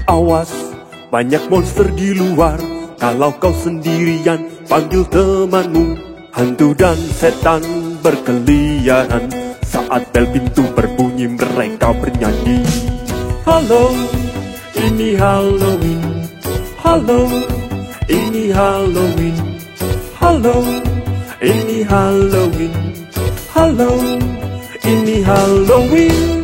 Awas, banyak monster di luar. Kalau kau sendirian, panggil temanmu. Hantu dan setan berkeliaran. Saat bel pintu berbunyi, mereka bernyanyi. Halo, ini Halloween. Halo, ini Halloween. Halo, ini Halloween. Halo, ini Halloween.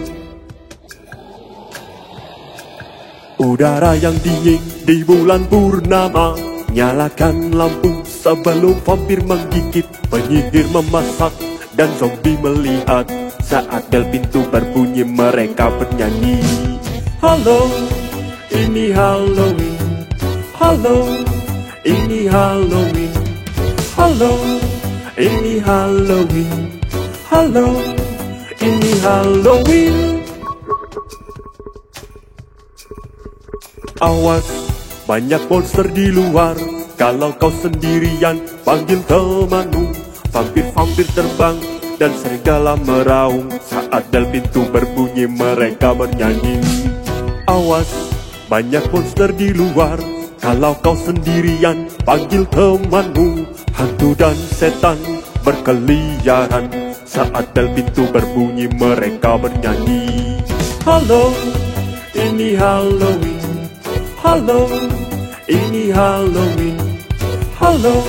Udara yang dingin di bulan purnama. Nyalakan lampu sebelum vampir menggigit. Penyihir memasak dan zombie melihat. Saat bel pintu berbunyi, mereka bernyanyi. Halo, ini Halloween. Halo, ini Halloween. Halo, ini Halloween. Halo, ini Halloween. Awas, banyak monster di luar. Kalau kau sendirian, panggil temanmu. Vampir-vampir terbang dan serigala meraung. Saat bel pintu berbunyi, mereka bernyanyi. Awas, banyak monster di luar. Kalau kau sendirian, panggil temanmu. Hantu dan setan berkeliaran. Saat bel pintu berbunyi, mereka bernyanyi. Halo, ini Halloween. Halo, ini Halloween. Halo,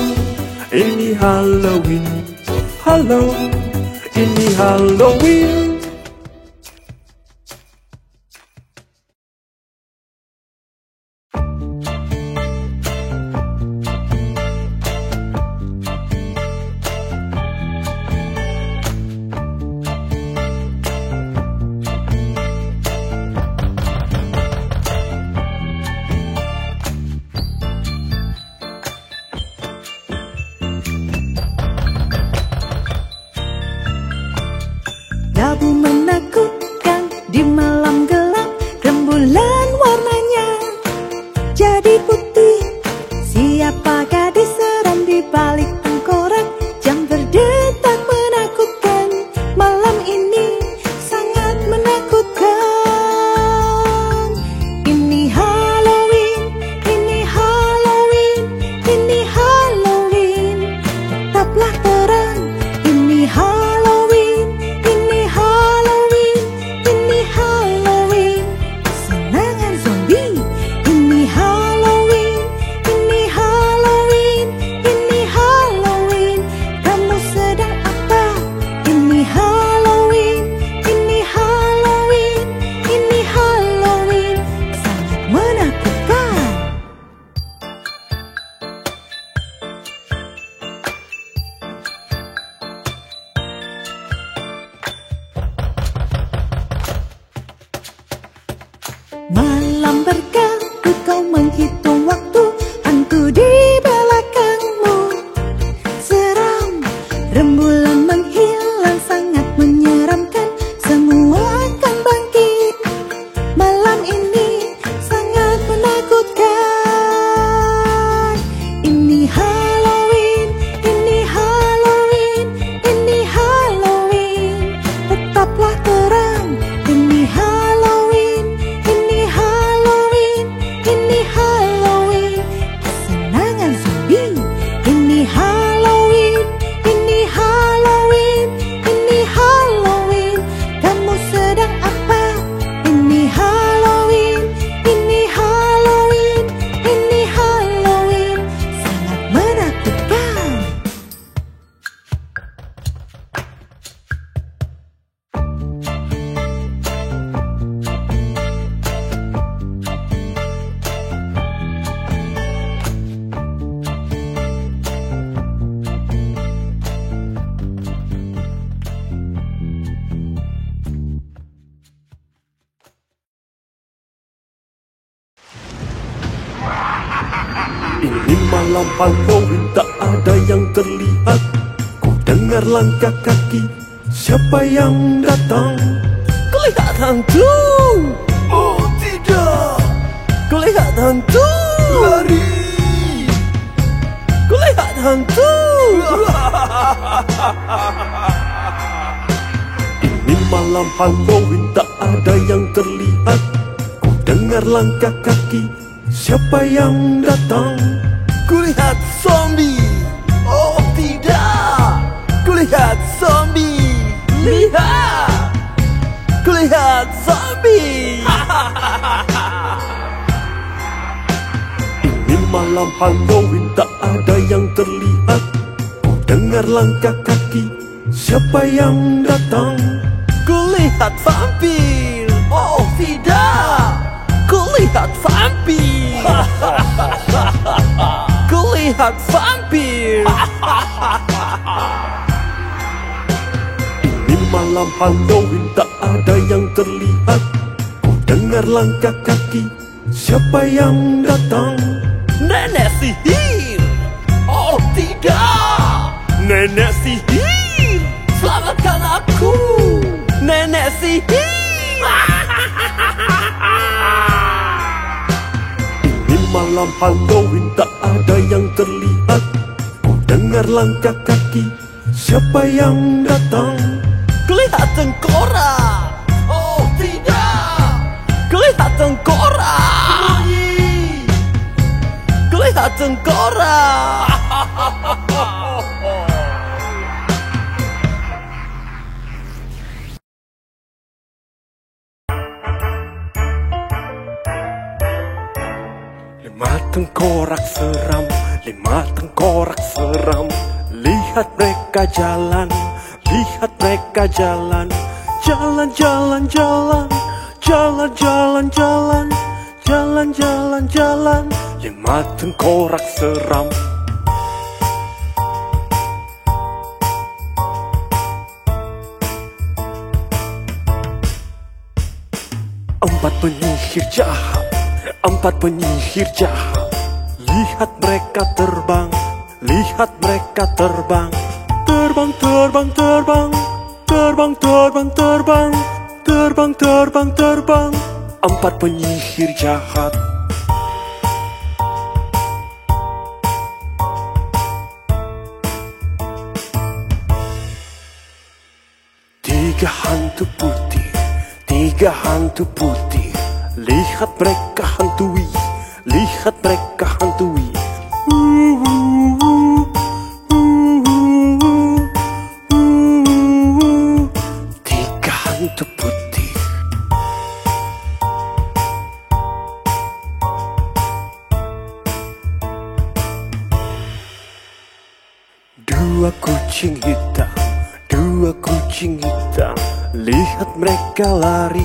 ini Halloween. Halo, ini Halloween. Labu menakutkan di malam gelap. Rembulan warnanya jadi putih. Siapa gadis seram di balik tengkorak? Jam berdetak menakutkan. Malam ini sangat menakutkan. Ini Halloween, ini Halloween, ini Halloween. Tetaplah terang. Ini Halloween, ini Halloween, ini Halloween. Kesenangan zombie. Ini Halloween, ini Halloween, ini Halloween. Kamu sedang apa? Ini Halloween, ini Halloween, ini Halloween. Sangat menakutkan. Malam berganti, kau menghitung waktu. Hantu di belakangmu seram. Rembulan menghilang, sangat menyeramkan. Semua akan bangkit. Malam ini sangat menakutkan. Ini Halloween, ini Halloween, ini Halloween. Tetaplah terang. Ini Halloween, ini Halloween, ini Halloween. Kesenangan zombie. Ini Halloween, ini Halloween, ini Halloween. Kamu sedang apa? Ini Halloween, ini Halloween, ini Halloween. Sangat menakutkan. Ini malam Halloween, tak ada yang terlihat. Ku dengar langkah kaki. Siapa yang datang? Kulihat hantu. Oh tidak. Kulihat hantu. Lari. Kulihat hantu. Ini malam Halloween, tak ada yang terlihat. Ku dengar langkah kaki, siapa yang datang? Kulihat zombie. Oh tidak. Kulihat zombie. Lihat. Kulihat zombie. Ini malam Halloween, tak ada yang terlihat. Ku dengar langkah kaki, siapa yang datang? Kulihat vampir. Oh tidak. Kulihat vampir. Kulihat vampir. Ini malam Halloween, tak ada yang terlihat. Ku dengar langkah kaki, siapa yang datang? Nenek sihir. Oh tidak. Nenek sihir. Selamatkan aku. Nenek sihir. Ini malam Halloween, tak ada yang terlihat. Ku dengar langkah kaki, siapa yang datang? Kulihat tengkorak. Oh tidak. Kulihat tengkorak. Kulihat tengkorak. Lima tengkorak seram, lima tengkorak seram. Lihat mereka jalan, lihat mereka jalan. Jalan, jalan, jalan, jalan, jalan, jalan, jalan, jalan, jalan. Lima tengkorak seram. Empat penyihir jahat, empat penyihir jahat. Lihat mereka terbang, lihat mereka terbang. Terbang, terbang, terbang. Terbang, terbang, terbang. Terbang, terbang, terbang. Empat penyihir jahat. Tiga hantu putih, tiga hantu putih. Lihat mereka hantui, lihat mereka hantui. Tiga hantu putih. Dua kucing hitam, dua kucing hitam. Lihat mereka lari,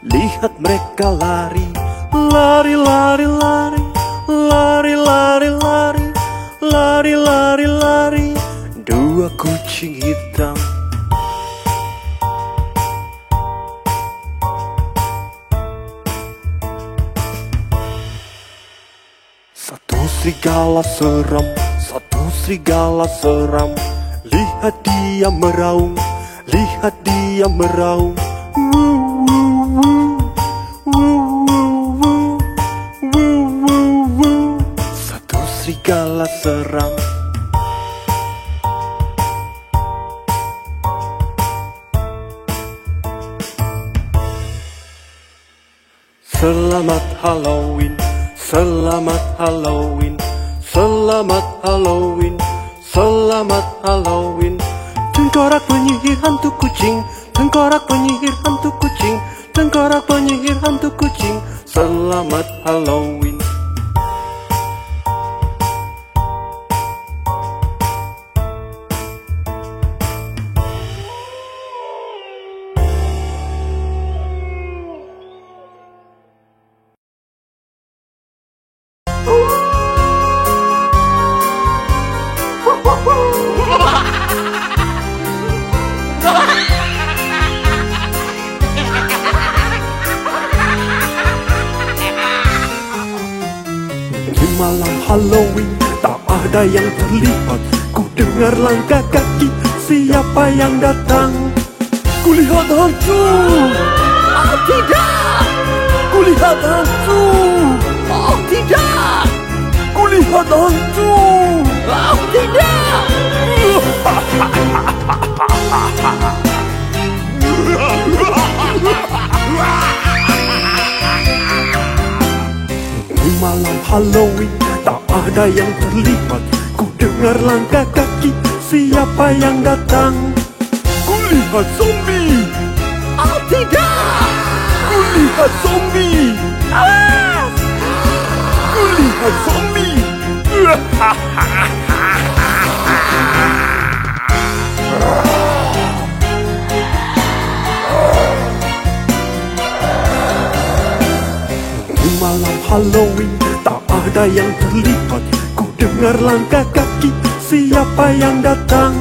lihat mereka lari. Lari, lari, lari. Lari, lari, lari. Lari, lari, lari. Dua kucing hitam. Satu serigala seram, satu serigala seram. Lihat dia meraung, lihat dia meraung. Satu serigala seram. Selamat Halloween, selamat Halloween, selamat Halloween, selamat Halloween. Tengkorak penyihir hantu kucing, tengkorak penyihir hantu kucing, tengkorak penyihir hantu kucing. Selamat Halloween. Di malam Halloween tak ada yang terlihat. Ku dengar langkah kaki, siapa yang datang? Kulihat hantu. Oh tidak. Kulihat hantu. Oh tidak. Kulihat hantu. Oh tidak. malam Halloween tak ada yang terlihat. Ku dengar langkah kaki, siapa yang datang? Kulihat zombie. Oh tidak! Kulihat zombie. Awas! Kulihat zombie. Di malam Halloween tak ada yang terlihat. Ku dengar langkah kaki, siapa yang datang?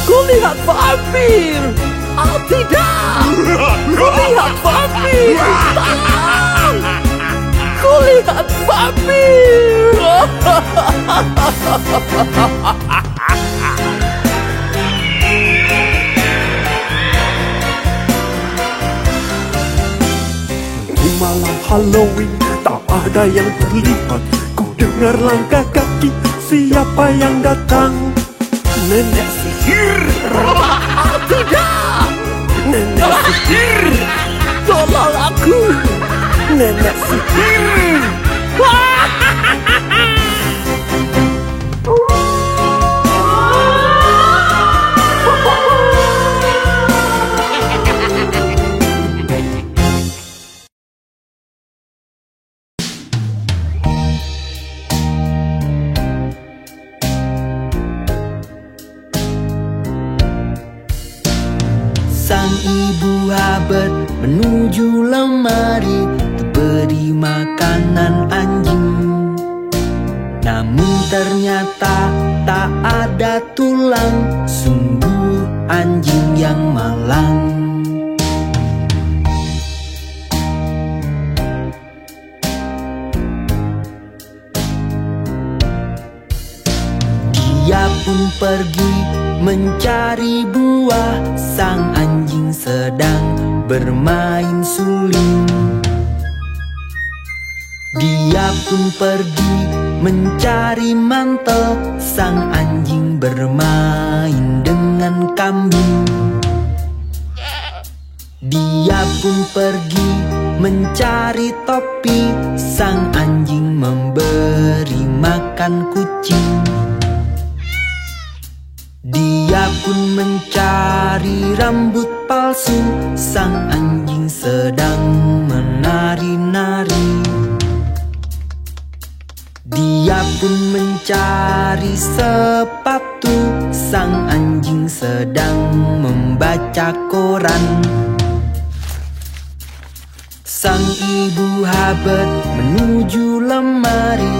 Kulihat vampir! Oh tidak! Kulihat vampir! Tolong! Kulihat vampir! Di malam Halloween tak ada yang terlihat. Ku dengar langkah kaki, siapa yang datang? Nenek sihir. Oh tidak! Nenek sihir. Tolong aku! Nenek sihir. Sang ibu Habet menuju lemari, beri makanan anjing. Namun ternyata tak ada tulang, sungguh anjing yang malang. Dia pun pergi mencari buah, sang anjing sedang bermain suling. Dia pun pergi mencari mantel, sang anjing bermain dengan kambing. Dia pun pergi mencari topi, sang anjing memberi makan kucing. Dia pun mencari rambut palsu, sang anjing sedang menari-nari. Dia pun mencari sepatu, sang anjing sedang membaca koran. Sang ibu Habet menuju lemari,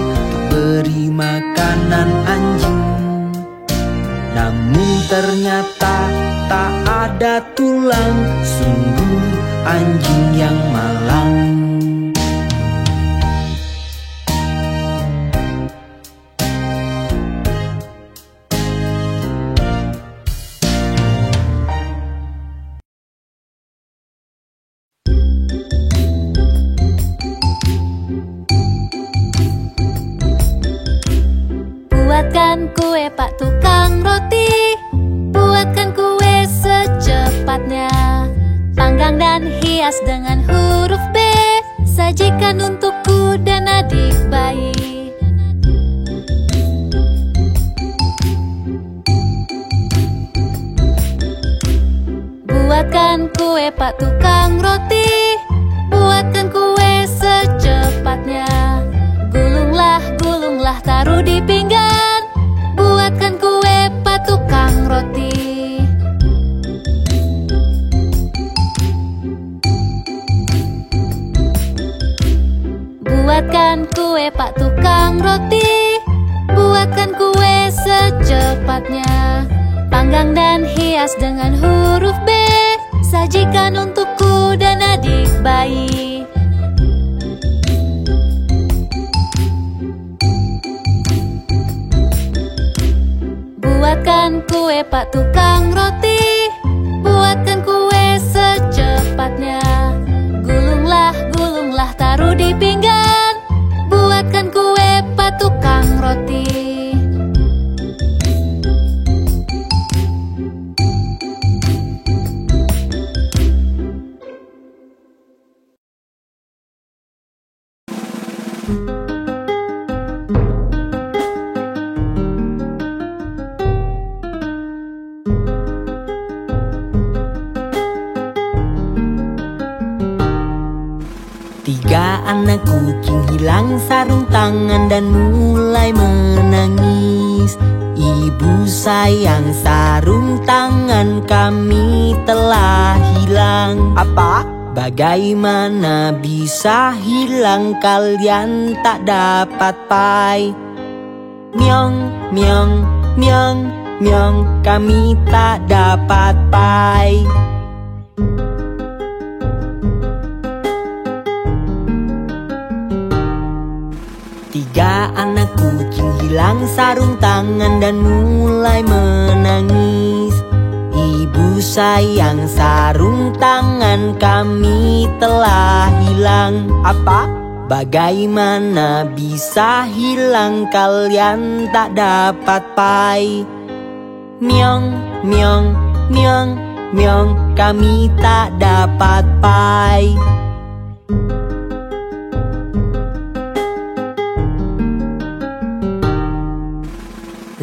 beri makanan anjing. Namun ternyata tak ada tulang, sungguh anjing yang malang. Buatkan kue Pak Tukang Roti, buatkan kue secepatnya. Panggang dan hias dengan huruf B, sajikan untukku dan adik bayi. Buatkan kue Pak Tukang Roti, buatkan kue secepatnya. Gulunglah, gulunglah, taruh di pinggan, buatkan kue Pak Tukang Roti. Buatkan kue Pak Tukang Roti, buatkan kue secepatnya. Panggang dan hias dengan huruf B, sajikan untukku dan adik bayi. Buatkan kue Pak Tukang Roti, buatkan kue secepatnya. Gulunglah, gulunglah, taruh di pinggan, buatkan kue Pak Tukang Roti. anak kucing hilang sarung tangan dan mulai menangis. Ibu sayang, sarung tangan kami telah hilang. Apa? Bagaimana bisa hilang, kalian tak dapat pai. Myong, myong, myong, myong, kami tak dapat pai. Tiga anak kucing hilang sarung tangan dan mulai menangis. Ibu sayang, sarung tangan kami telah hilang. Apa? Bagaimana bisa hilang, kalian tak dapat pai. Myong, myong, myong, myong, kami tak dapat pai.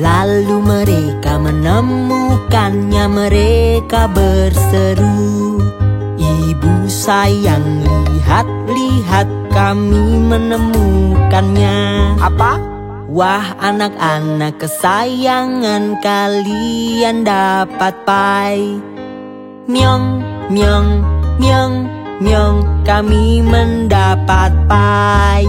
Lalu mereka menemukannya, mereka berseru, ibu sayang, lihat, lihat, kami menemukannya. Apa? Wah anak-anak kesayangan, kalian dapat pai. Myong, myong, myong, myong, kami mendapat pai.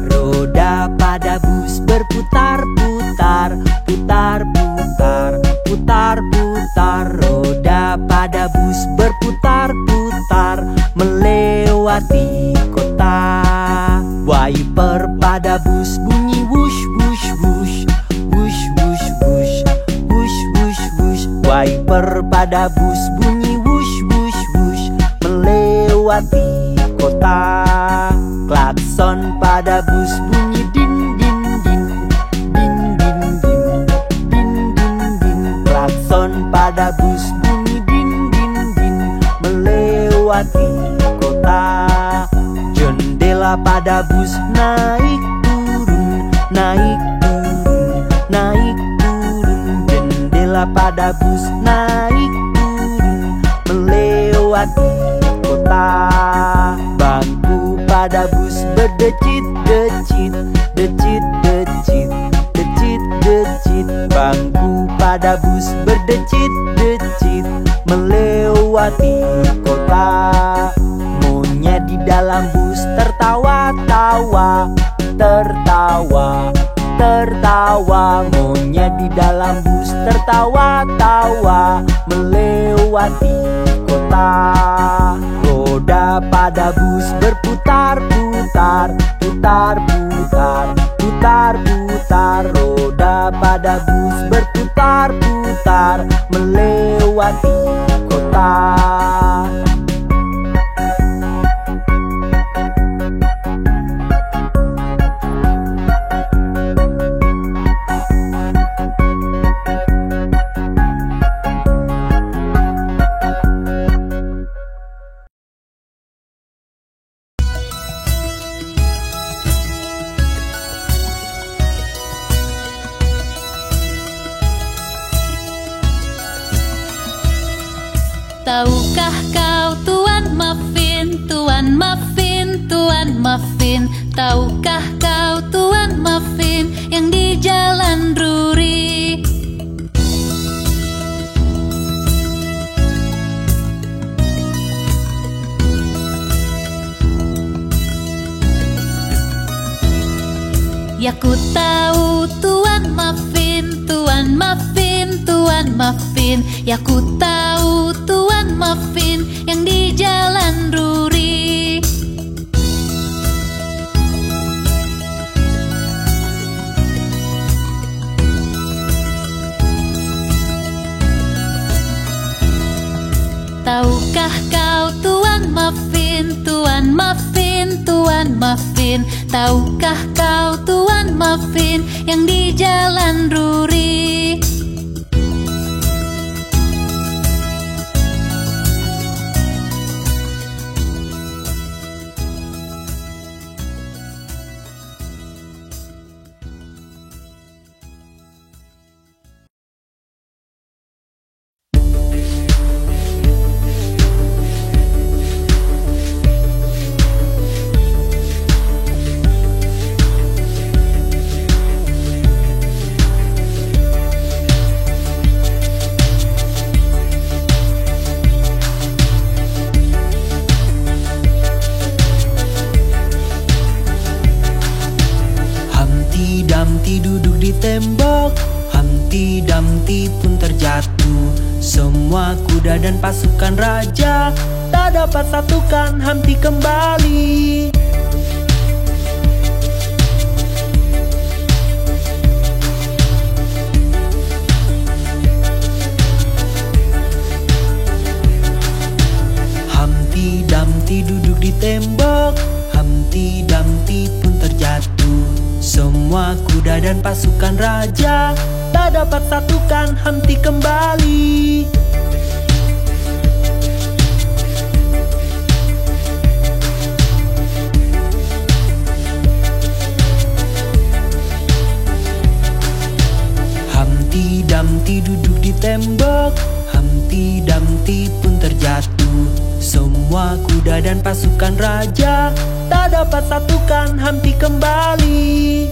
Roda pada bus berputar-putar, putar-putar, putar-putar. Roda pada bus berputar-putar, melewati kota. Wiper pada bus bunyi wush, wush, wush, wush, wush, wush, wush, wush, wush. Wiper pada bus bunyi wush, wush, wush, melewati kota. Klakson pada bus bunyi din, din, din, din, din, din, din, din, din. Klakson pada bus bunyi din, din, din, melewati kota. Jendela pada bus naik turun, naik turun, naik turun. Jendela pada bus naik turun, melewati kota. Bangku pada bus berdecit-decit, decit-decit, decit-decit. Bangku pada bus berdecit-decit, melewati kota. Monyet di dalam bus tertawa-tawa, tertawa, tertawa. Monyet di dalam bus tertawa-tawa, melewati kota. Roda pada bus berputar-putar, putar-putar, putar-putar. Roda pada bus berputar-putar, melewati kota. Tahukah kau Tuan Muffin, Tuan Muffin, Tuan Muffin? Tahukah kau Tuan Muffin yang di Jalan Drury? Ya ku tahu Tuan Muffin, Tuan Muffin, Tuan Muffin. Ya ku tahu Tuan Muffin yang di Jalan Drury. Tahukah kau Tuan Muffin, Tuan Muffin, Tuan Muffin. Tahukah kau Tuan Muffin yang di Jalan Ruri? Dumpty duduk di tembok, Humpty Dumpty pun terjatuh. Semua kuda dan pasukan raja tak dapat satukan Humpty kembali. Humpty Dumpty duduk di tembok, Humpty Dumpty pun terjatuh. Semua kuda dan pasukan raja tak dapat satukan Humpty kembali. Humpty Dumpty duduk di tembok, Humpty Dumpty pun terjatuh. Semua kuda dan pasukan raja tak dapat satukan Humpty kembali.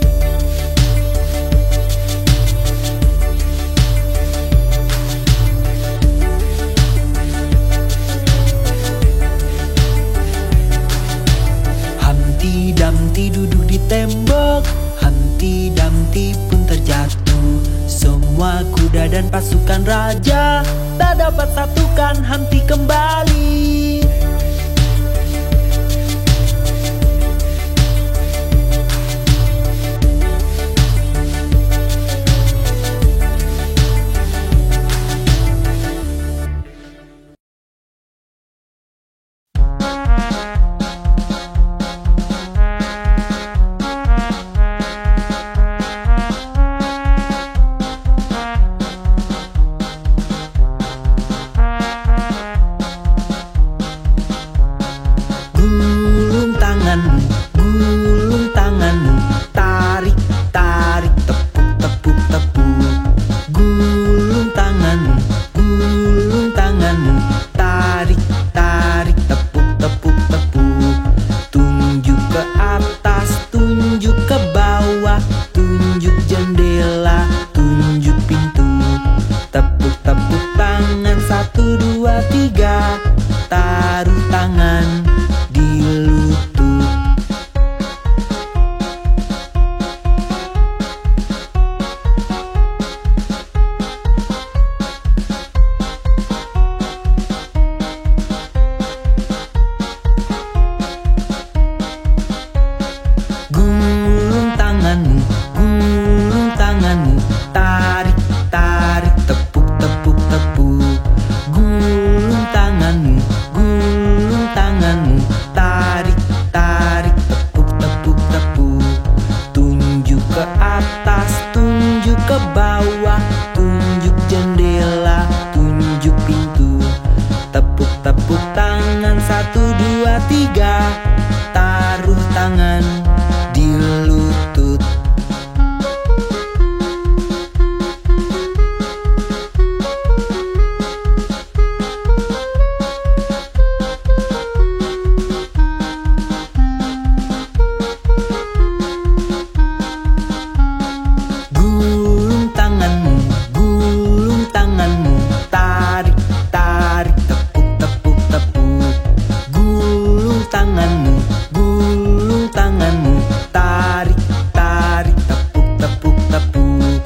Humpty Dumpty duduk di tembok, Humpty Dumpty pun terjatuh. Semua kuda dan pasukan raja tak dapat satukan Humpty kembali. Gulung tanganmu, tarik, tarik, tepuk, tepuk, tepuk. Gulung tanganmu, tarik, tarik, tepuk, tepuk, tepuk. Tunjuk ke atas, tunjuk ke bawah, tunjuk jendela, tunjuk pintu. Tepuk, tepuk tangan, 1, 2, 3. Taruh tangan di lutut. Gulung tanganmu, tarik, tarik, tepuk, tepuk, tepuk. Gulung tanganmu, tarik, tarik, tepuk, tepuk, tepuk. Tunjuk ke atas, tunjuk ke bawah, tunjuk jendela, tunjuk pintu. Tepuk, tepuk tangan, 1, 2, 3. Taruh tangan di lutut. Gulung tanganmu, tarik, tarik, tepuk, tepuk, tepuk. Gulung tanganmu, tarik, tarik, tepuk, tepuk, tepuk.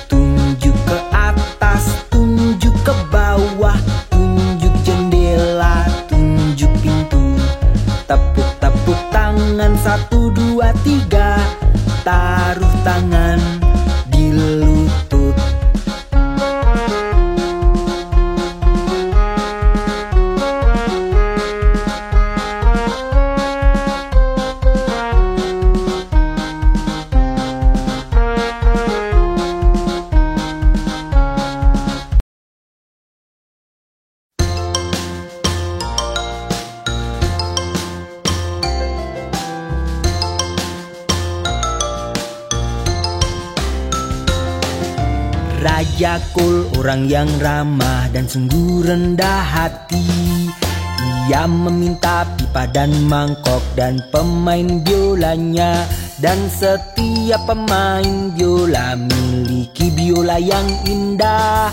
Tunjuk ke atas, tunjuk ke bawah, tunjuk jendela, tunjuk pintu. Tepuk, tepuk tangan, 1, 2, 3. Taruh tangan di lutut. Raja Kol orang yang ramah dan sungguh rendah hati. Ia meminta pipa dan mangkok dan pemain biolanya. Dan setiap pemain biola miliki biola yang indah.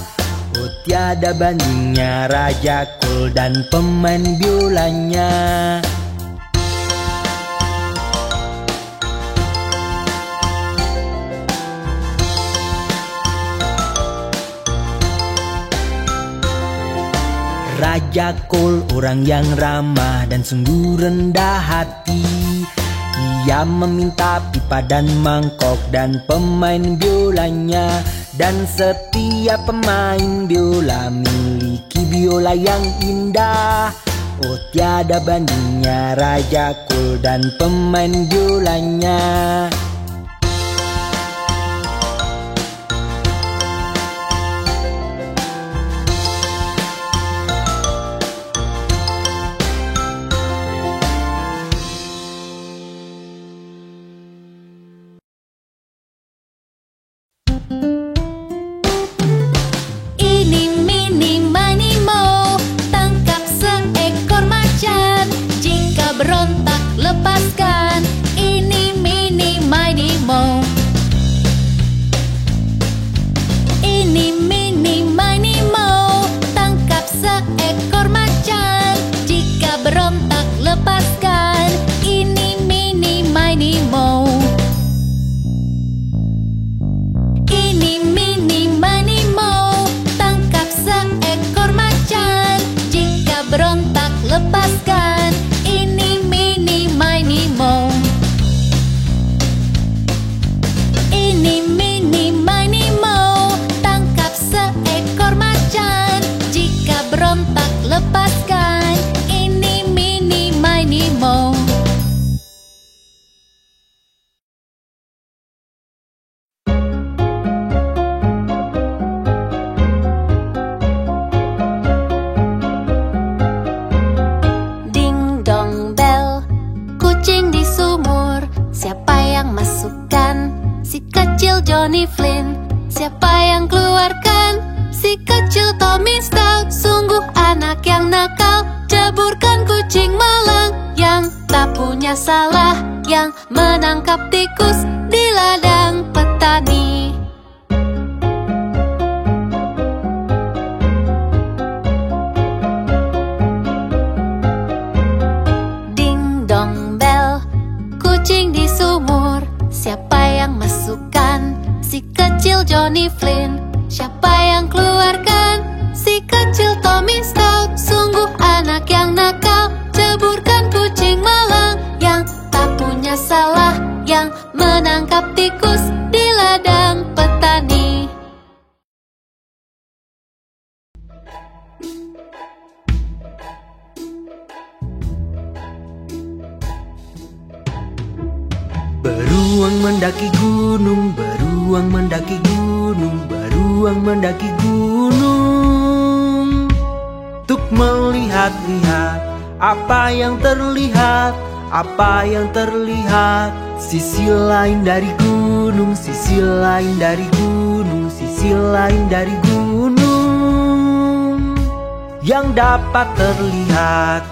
Oh tiada bandingnya Raja Kol dan pemain biolanya. Raja Kol orang yang ramah dan sungguh rendah hati. Ia meminta pipa dan mangkok dan pemain biolanya. Dan setiap pemain biola miliki biola yang indah. Oh tiada bandingnya Raja Kol dan pemain biolanya. Lepaskan, ini mini mini mo. Ini mini mini mo, tangkap seekor macan. Jika berontak lepaskan, ini mini mini mo. Ini mini mini mo, tangkap seekor macan. Jika berontak lepaskan, ini mini mini mo. Ini mini mini mo, tangkap seekor macan. Jika berontak lepaskan, ini mini mini mo. Ding dong bel, kucing di sumur. Siapa yang masukkan? Si kecil Johnny Flynn. Siapa yang keluarkan? Si kecil Tommy Stout. Sungguh anak yang nakal. Ceburkan kucing malang yang tak punya salah, yang menangkap tikus di ladang petani. Ding dong bel, kucing di sumur. Siapa yang masukkan? Si kecil Johnny Flynn. Siapa yang keluarkan? Si kecil Tommy Stout. Sungguh anak yang nakal. Ceburkan kucing malang yang tak punya salah, yang menangkap tikus di ladang petani. Beruang mendaki gunung, beruang mendaki gunung, beruang mendaki gunung. Untuk melihat-lihat apa yang terlihat, apa yang terlihat. Sisi lain dari gunung, sisi lain dari gunung, sisi lain dari gunung yang dapat terlihat.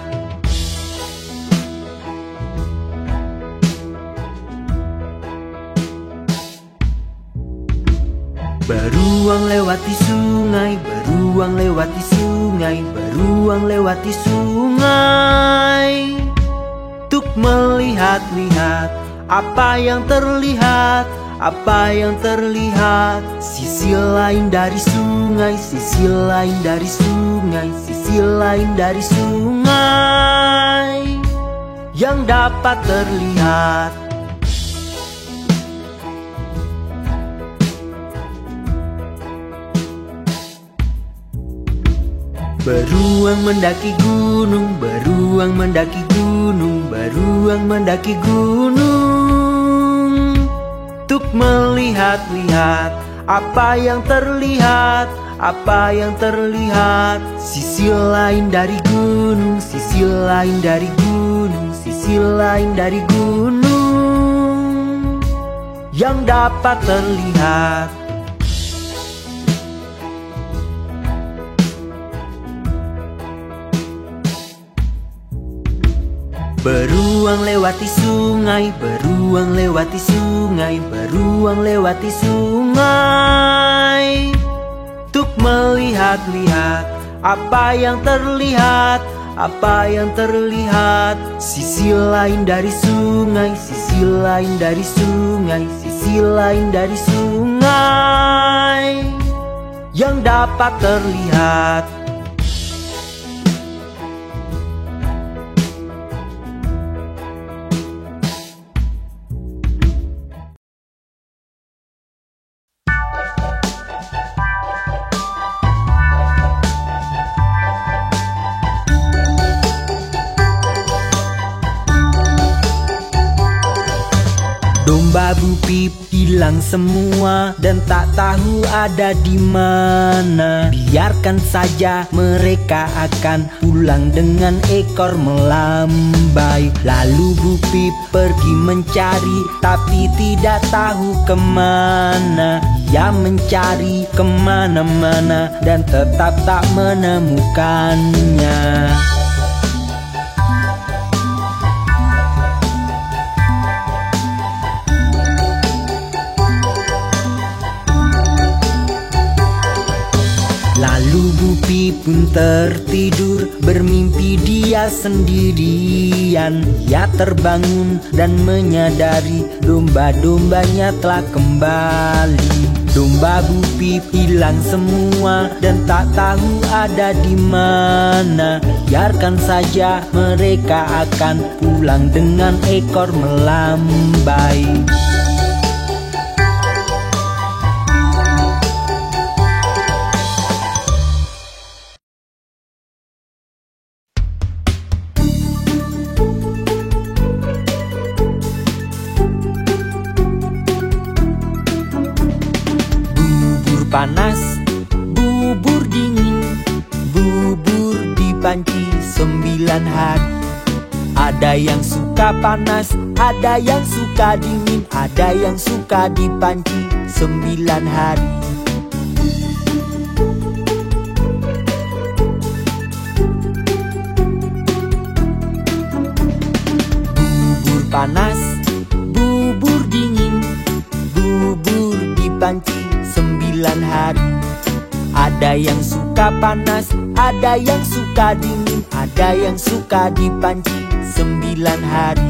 Beruang lewati sungai, beruang lewati sungai, beruang lewati sungai. Untuk melihat-lihat apa yang terlihat, apa yang terlihat. Sisi lain dari sungai, sisi lain dari sungai, sisi lain dari sungai yang dapat terlihat. Beruang mendaki gunung, beruang mendaki gunung, beruang mendaki gunung. Untuk melihat-lihat apa yang terlihat, apa yang terlihat. Sisi lain dari gunung, sisi lain dari gunung, sisi lain dari gunung yang dapat terlihat. Beruang lewati sungai, beruang lewati sungai, beruang lewati sungai. Tuk melihat-lihat apa yang terlihat, apa yang terlihat. Sisi lain dari sungai, sisi lain dari sungai, sisi lain dari sungai yang dapat terlihat. Domba Bu Pip hilang semua dan tak tahu ada di mana. Biarkan saja, mereka akan pulang dengan ekor melambai. Lalu Bu Pip pergi mencari tapi tidak tahu kemana. Ia mencari kemana-mana dan tetap tak menemukannya. Lalu Bu Pip pun tertidur, bermimpi dia sendirian. Ia terbangun dan menyadari domba-dombanya telah kembali. Domba Bu Pip hilang semua dan tak tahu ada di mana. Biarkan saja, mereka akan pulang dengan ekor melambai. Panas, bubur dingin, bubur di panci 9 hari. Ada yang suka panas, ada yang suka dingin, ada yang suka di panci 9 hari. Bubur panas, bubur dingin, bubur di panci 9 hari. Ada yang suka panas, ada yang suka dingin, ada yang suka di panci 9 hari.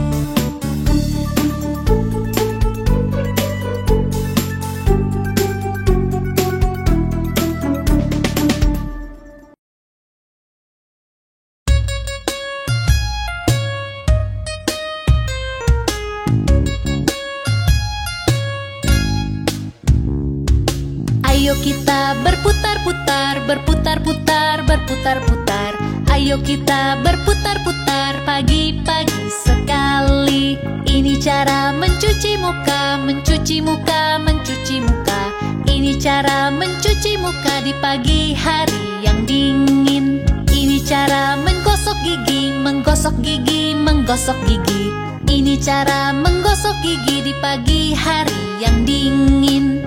Ayo kita berputar-putar, berputar-putar, berputar-putar. Ayo kita berputar-putar pagi-pagi sekali. Ini cara mencuci muka, mencuci muka, mencuci muka. Ini cara mencuci muka di pagi hari yang dingin. Ini cara menggosok gigi, menggosok gigi, menggosok gigi. Ini cara menggosok gigi di pagi hari yang dingin.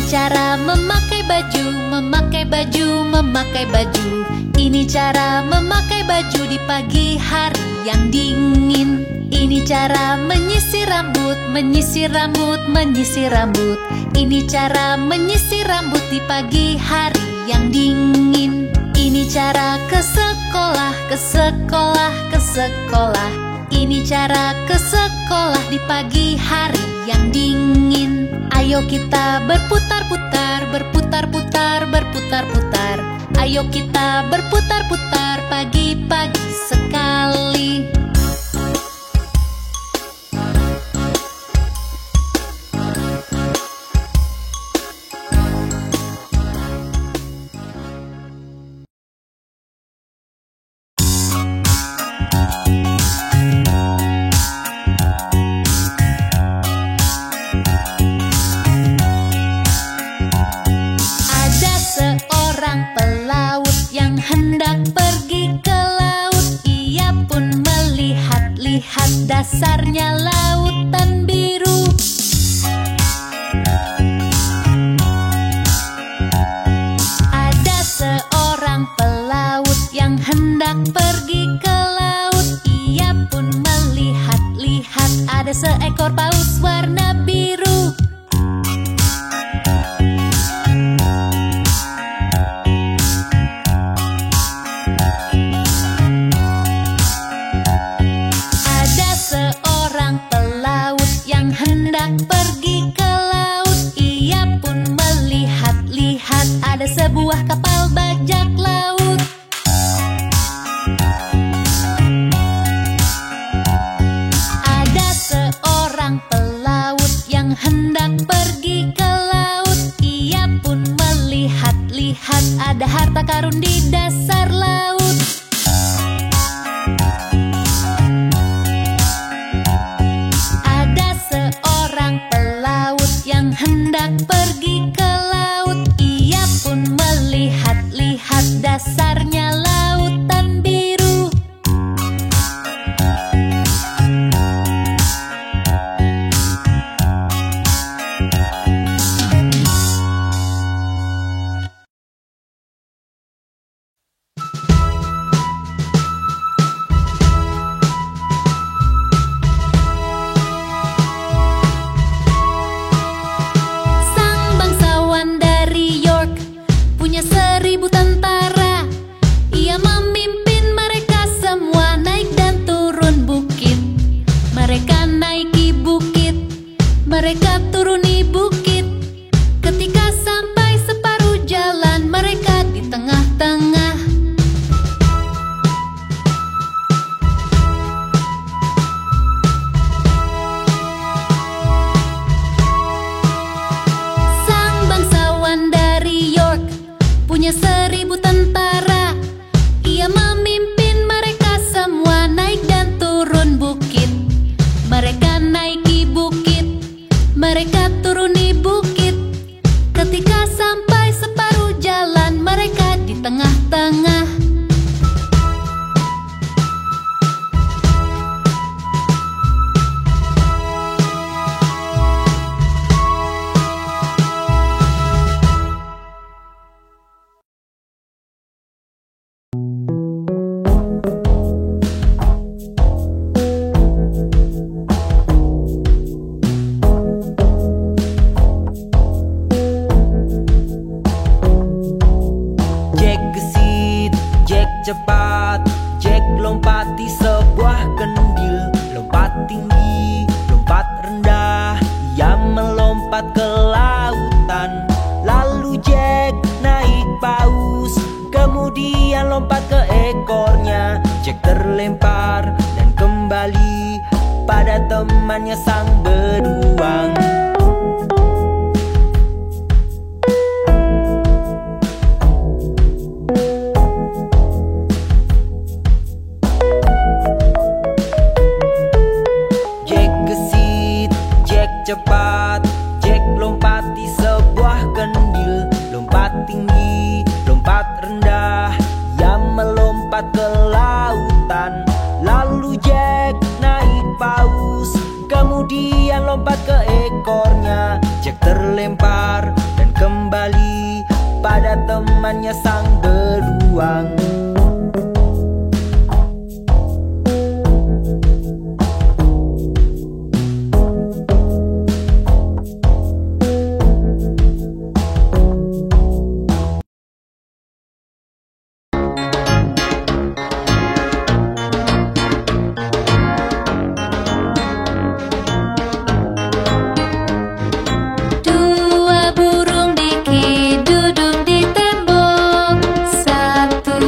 Cara memakai baju, memakai baju, memakai baju. Ini cara memakai baju di pagi hari yang dingin. Ini cara menyisir rambut, menyisir rambut, menyisir rambut. Ini cara menyisir rambut di pagi hari yang dingin. Ini cara ke sekolah, ke sekolah, ke sekolah. Ini cara ke sekolah di pagi hari yang dingin. Ayo kita berputar-putar, berputar-putar, berputar-putar. Ayo kita berputar-putar pagi-pagi sekali. Pelaut yang hendak pergi ke laut, ia pun melihat hendak pergi ke laut. Ia pun melihat-lihat ada sebuah kapal bajak laut. Ada seorang pelaut yang hendak pergi ke laut. Ia pun melihat-lihat ada harta karun di dasar laut. Ada seorang pelaut yang hendak pergi ke laut. Ia pun melihat-lihat dasarnya lautan biru. Sang bangsawan dari York punya 1000 tentara. Ia memimpin mereka semua naik dan turun bukit. Mereka naiki bukit, mereka turuni bukit. Ketika sampai separuh jalan, mereka di tengah-tengah. Sang bangsawan dari York punya 1000 tentara. Ia memimpin mereka semua naik dan turun bukit. Mereka naiki bukit, mereka turuni bukit. Ketika sampai separuh jalan, mereka di tengah-tengah. Jack gesit, Jack cepat, Jack lompati sebuah kendil. Lompat tinggi, lompat rendah, ia melompat ke lautan. Lalu Jack naik paus, kemudian lompat ke ekornya. Jack terlempar dan kembali pada temannya sang beruang. Jack gesit, Jack cepat, Jack lompati sebuah kendil. Lompat tinggi, lompat rendah, ia melompat ke lautan. Lalu Jack naik paus, kemudian lompat ke ekornya. Jack terlempar dan kembali pada temannya sang beruang. Dua burung diki duduk di tembok. Satu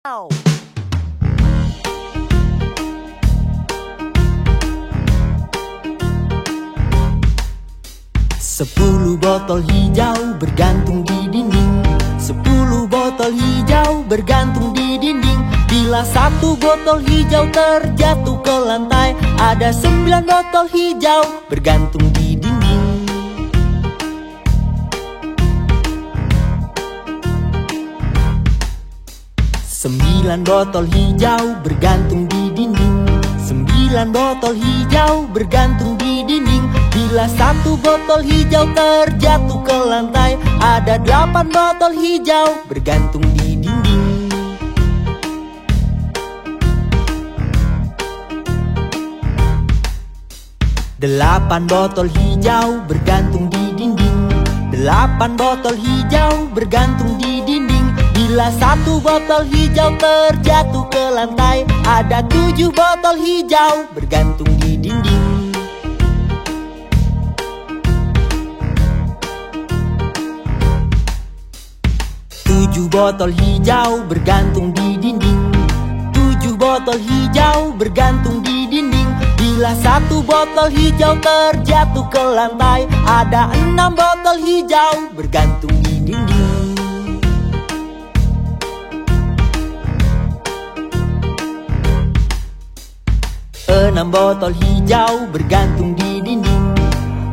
10 botol hijau bergantung di dinding. 10 botol hijau bergantung di dinding. Bila satu botol hijau terjatuh ke lantai, ada 9 botol hijau bergantung di dinding. 9 botol hijau bergantung di dinding. 9 botol hijau bergantung di dinding. Bila satu botol hijau terjatuh ke lantai, ada 8 botol hijau bergantung di dinding. 8 botol hijau bergantung di dinding. 8 botol hijau bergantung di dinding. Bila satu botol hijau terjatuh ke lantai, ada 7 botol hijau bergantung di dinding. 7 botol hijau bergantung di dinding. 7 botol hijau bergantung di dinding. Bila satu botol hijau terjatuh ke lantai, ada 6 botol hijau bergantung di dinding. 6 botol hijau bergantung di dinding.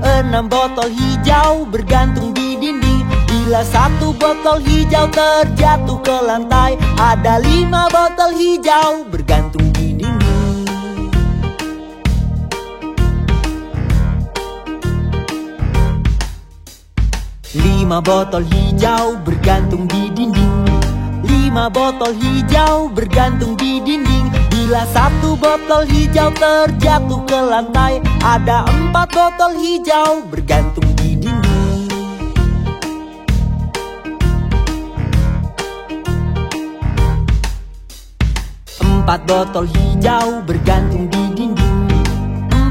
6 botol hijau bergantung di dinding. Bila satu botol hijau terjatuh ke lantai, ada 5 botol hijau bergantung di dinding. 5 botol hijau bergantung di dinding. 5 botol hijau bergantung di dinding. Bila satu botol hijau terjatuh ke lantai, ada 4 botol hijau bergantung di dinding. 4 botol hijau bergantung di dinding.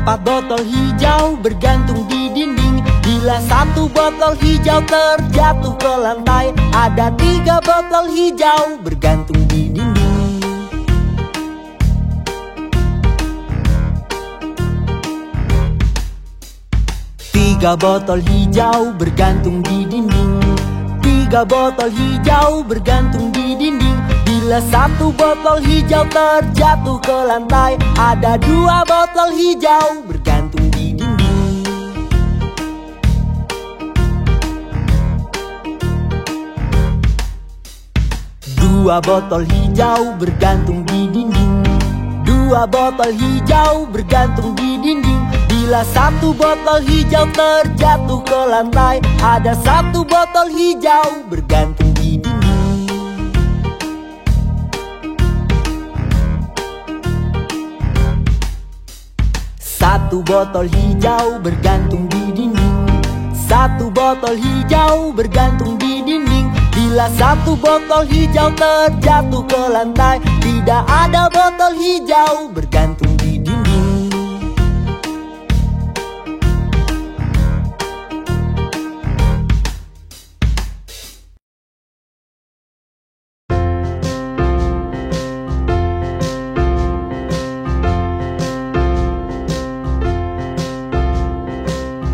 4 botol hijau bergantung di dinding. Bila satu botol hijau terjatuh ke lantai, ada 3 botol hijau bergantung di dinding. 3 botol hijau bergantung di dinding. 3 botol hijau bergantung di dinding. Bila satu botol hijau terjatuh ke lantai, ada 2 botol hijau bergantung di dinding. 2 botol hijau bergantung di dinding. 2 botol hijau bergantung di dinding. Bila satu botol hijau terjatuh ke lantai, ada 1 botol hijau bergantung di dinding. 1 botol hijau bergantung di dinding. 1 botol hijau bergantung di dinding. Bila satu botol hijau terjatuh ke lantai, tidak ada botol hijau bergantung di dinding.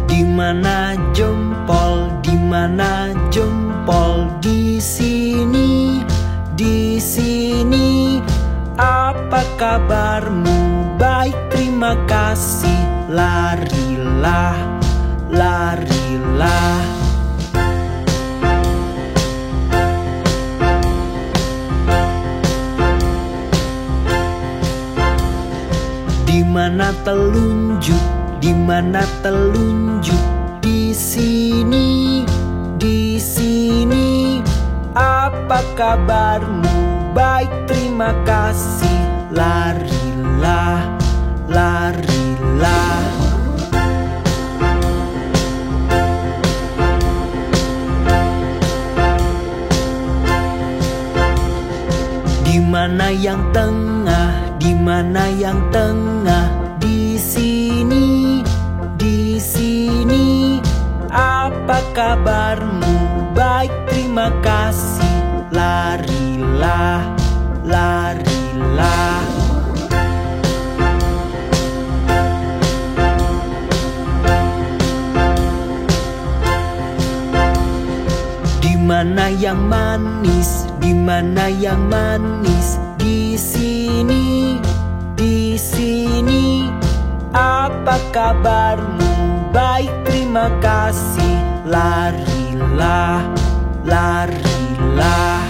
Dimana jempol, dimana jempol? Di sini, di sini. Apa kabarmu? Baik, terima kasih. Larilah, larilah. Dimana telunjuk? Dimana telunjuk? Di sini, di sini. Apa kabarmu? Baik, terima kasih. Larilah, larilah. Dimana yang tengah? Dimana yang tengah? Di sini, di sini. Apa kabarmu? Baik, terima kasih. Larilah, larilah. mana yang manis? Di mana yang manis? Di sini, di sini. Apa kabarmu? Baik, terima kasih. Larilah, larilah.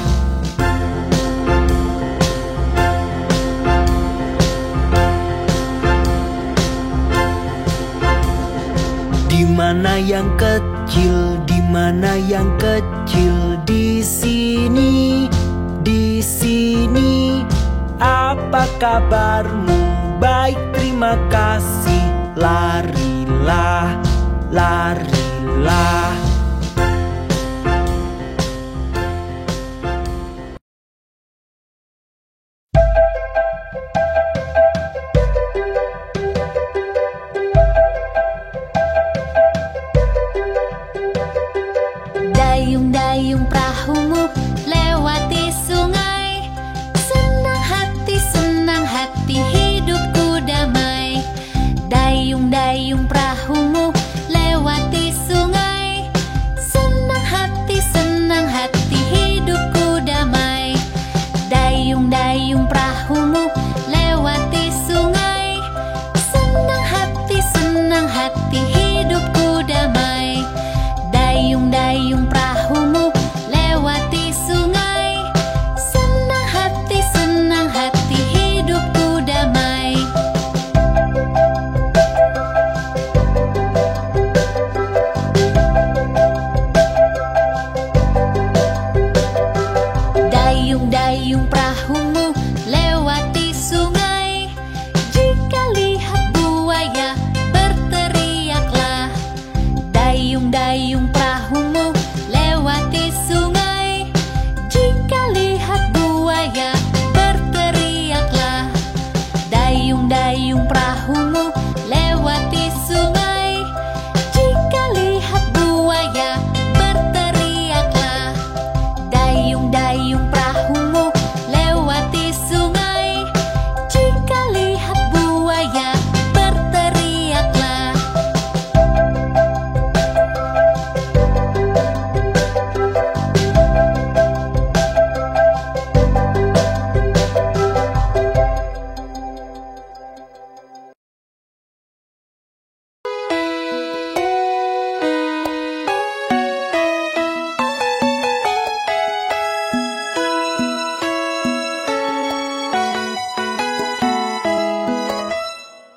Di mana yang kecil? Di mana yang kecil? Di sini, di sini. Apa kabarmu? Baik, terima kasih. Larilah, larilah. Dayung-dayung perahumu lewati sungai. Senang hati hidupku damai. Dayung-dayung perahumu lewati sungai. Senang hati hidupku damai. Dayung-dayung perahumu lewati sungai. Senang hati hidupku damai. Dayung-dayung perahumu lewati sungai. Senang hati hidupku damai. Dayung-dayung perahumu lewati sungai. Jika lihat buaya berteriaklah. Dayung-dayung perahumu lewati sungai. Jika lihat buaya berteriaklah. Dayung-dayung perahumu lewati sungai. Jika lihat buaya berteriaklah. Dayung-dayung perahumu lewati sungai. Jika lihat buaya berteriaklah.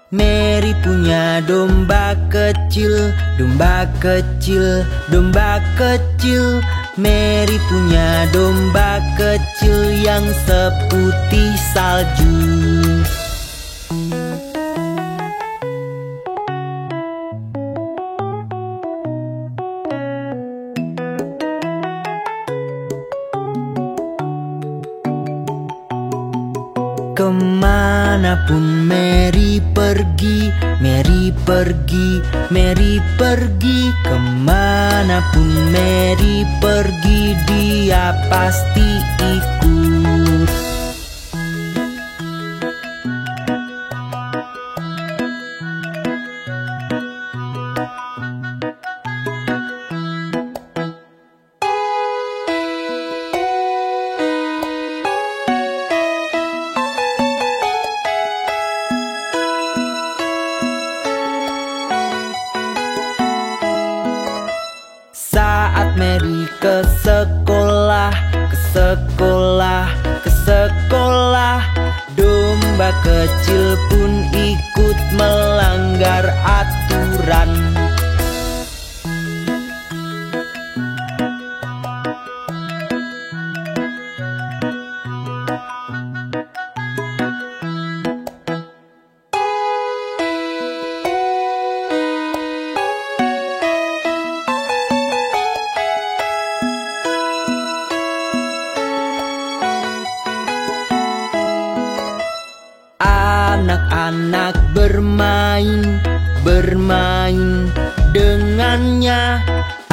Mary punya domba kecil, domba kecil, domba kecil. Mary punya domba kecil yang seputih salju. Kemanapun Mary pergi, Mary pergi, Mary pergi. Kemanapun Mary pergi, dia pasti ikut. Saat Mary ke sekolah, ke sekolah, ke sekolah, domba kecil pun ikut melanggar aturan. Anak-anak bermain, bermain dengannya.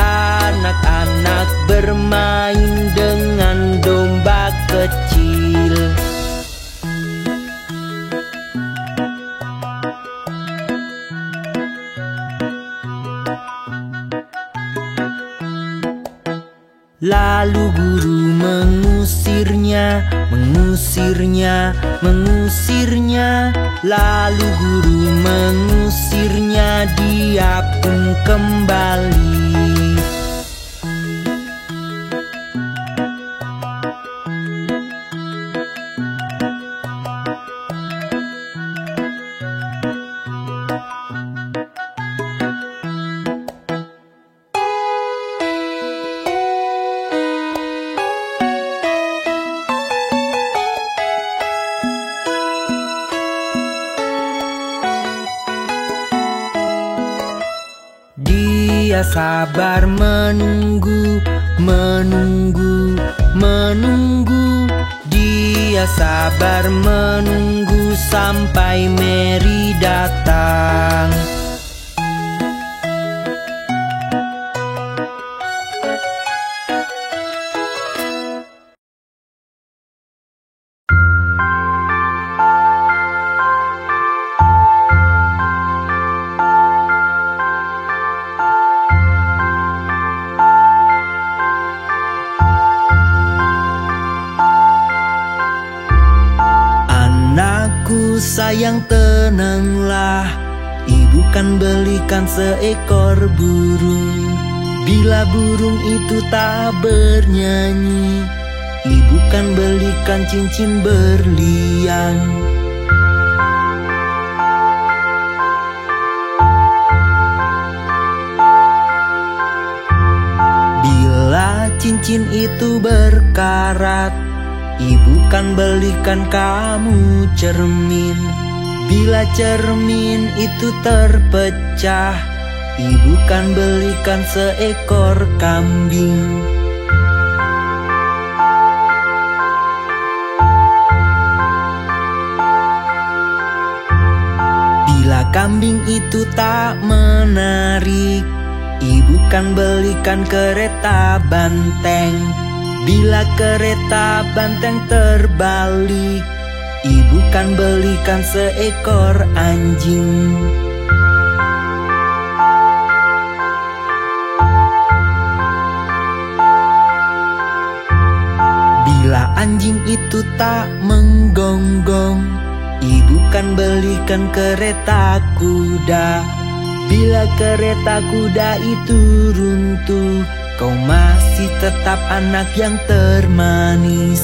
Anak-anak bermain dengan domba kecil. Lalu mengusirnya, mengusirnya, mengusirnya. Lalu guru mengusirnya, dia pun kembali. Dia sabar menunggu, menunggu, menunggu. Dia sabar menunggu sampai Mary datang. Anakku sayang, tenanglah. Ibu kan belikan seekor burung. Bila burung itu tak bernyanyi, ibu kan belikan cincin berlian. Bila cincin itu berkarat, ibu kan belikan kamu cermin. Bila cermin itu terpecah, ibu kan belikan seekor kambing. Bila kambing itu tak menarik, ibu kan belikan kereta banteng. Bila kereta banteng terbalik, ibu kan belikan seekor anjing. Bila anjing itu tak menggonggong, ibu kan belikan kereta kuda. Bila kereta kuda itu runtuh, kau masih tetap anak yang termanis.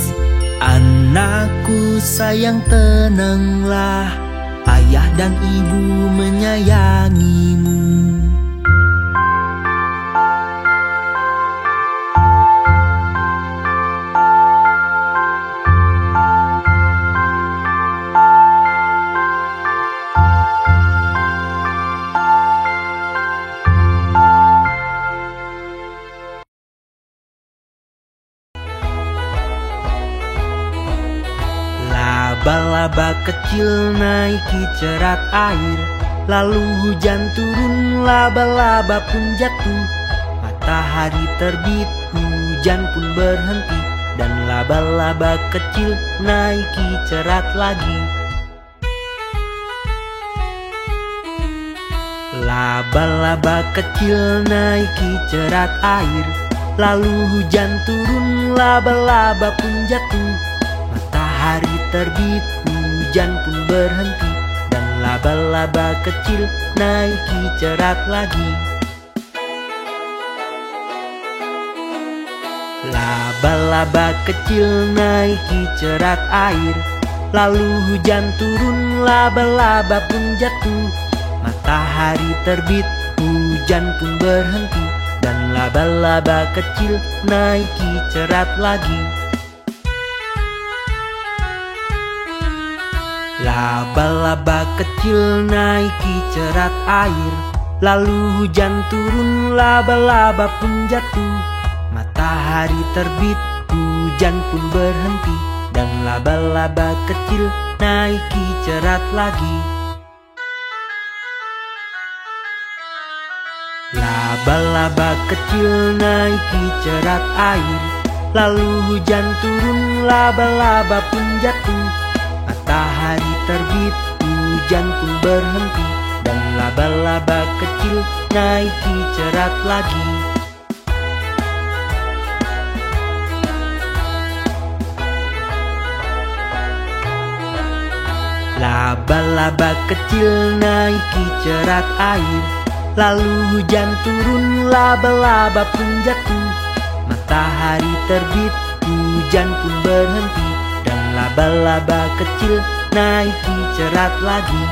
Anakku sayang, tenanglah. Ayah dan ibu menyayangimu. Laba-laba kecil naiki cerat air, lalu hujan turun, laba-laba pun jatuh. Matahari terbit, hujan pun berhenti, dan laba-laba kecil naiki cerat lagi. Laba-laba kecil naiki cerat air, lalu hujan turun, laba-laba pun jatuh. Matahari terbit, hujan pun berhenti, dan laba-laba kecil naiki cerat lagi. Laba-laba kecil naiki cerat air, lalu hujan turun, laba-laba pun jatuh. Matahari terbit, hujan pun berhenti, dan laba-laba kecil naiki cerat lagi. Laba-laba kecil naiki cerat air, lalu hujan turun, laba-laba pun jatuh. Matahari terbit, hujan pun berhenti, dan laba-laba kecil naiki cerat lagi. Laba-laba kecil naiki cerat air, lalu hujan turun, laba-laba pun jatuh. Matahari terbit, hujan pun berhenti, dan laba-laba kecil naiki cerat lagi. Laba-laba kecil naiki cerat air, lalu hujan turun, laba-laba pun jatuh. Matahari terbit, hujan pun berhenti, dan laba-laba kecil naiki cerat lagi.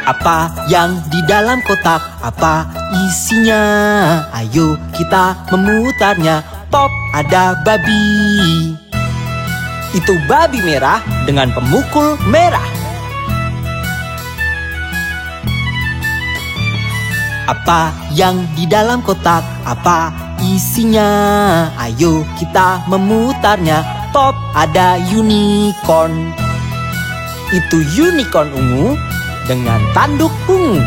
Apa yang di dalam kotak? Apa isinya? Ayo kita memutarnya. Pop, ada babi. Itu babi merah dengan pemukul merah. Apa yang di dalam kotak? Apa isinya? Ayo kita memutarnya. Pop, ada unicorn. Itu unicorn ungu dengan tanduk ungu.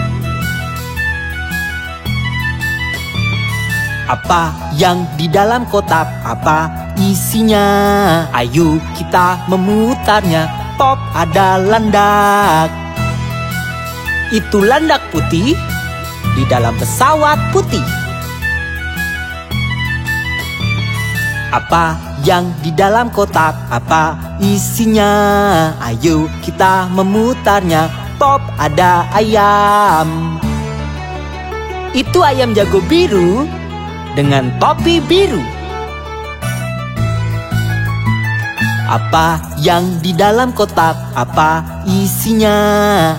Apa yang di dalam kotak? Apa isinya? Ayo kita memutarnya. Pop, ada landak. Itu landak putih di dalam pesawat putih. Apa yang di dalam kotak? Apa isinya? Ayo kita memutarnya. Pop, ada ayam. Itu ayam jago biru dengan topi biru. Apa yang di dalam kotak? Apa isinya?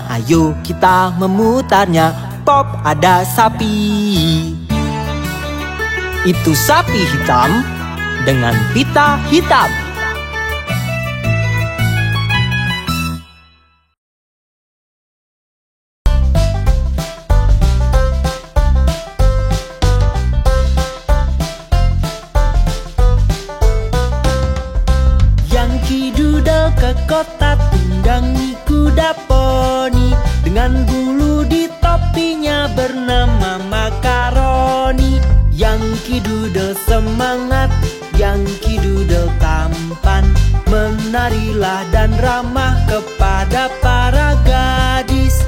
Ayo kita memutarnya. Pop, ada sapi. Itu sapi hitam dengan pita hitam. Ke kota tunggangi kuda poni, dengan bulu di topinya bernama makaroni. Yankee Doodle semangat, Yankee Doodle tampan, menarilah dan ramah kepada para gadis.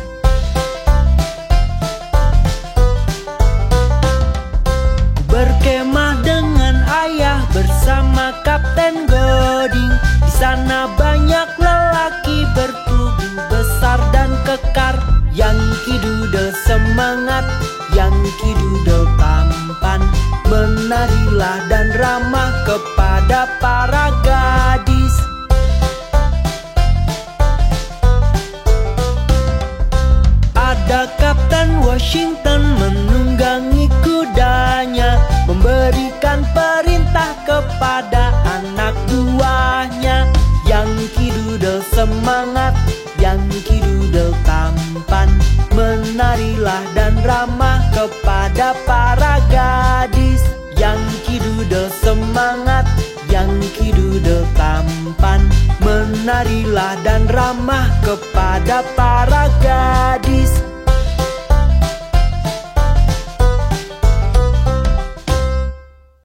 Berkemah dengan ayah bersama Kapten Goding. Di sana banyak lelaki bertubuh besar dan kekar. Yankee Doodle semangat, Yankee Doodle tampan, menarilah dan ramah kepada para gadis. Ada Kapten Washington menunggangi kudanya, memberikan perintah kepada anak buahnya. Yankee Doodle semangat, Yankee Doodle tampan, menarilah dan ramah kepada para gadis. Yankee Doodle semangat, Yankee Doodle tampan, menarilah dan ramah kepada para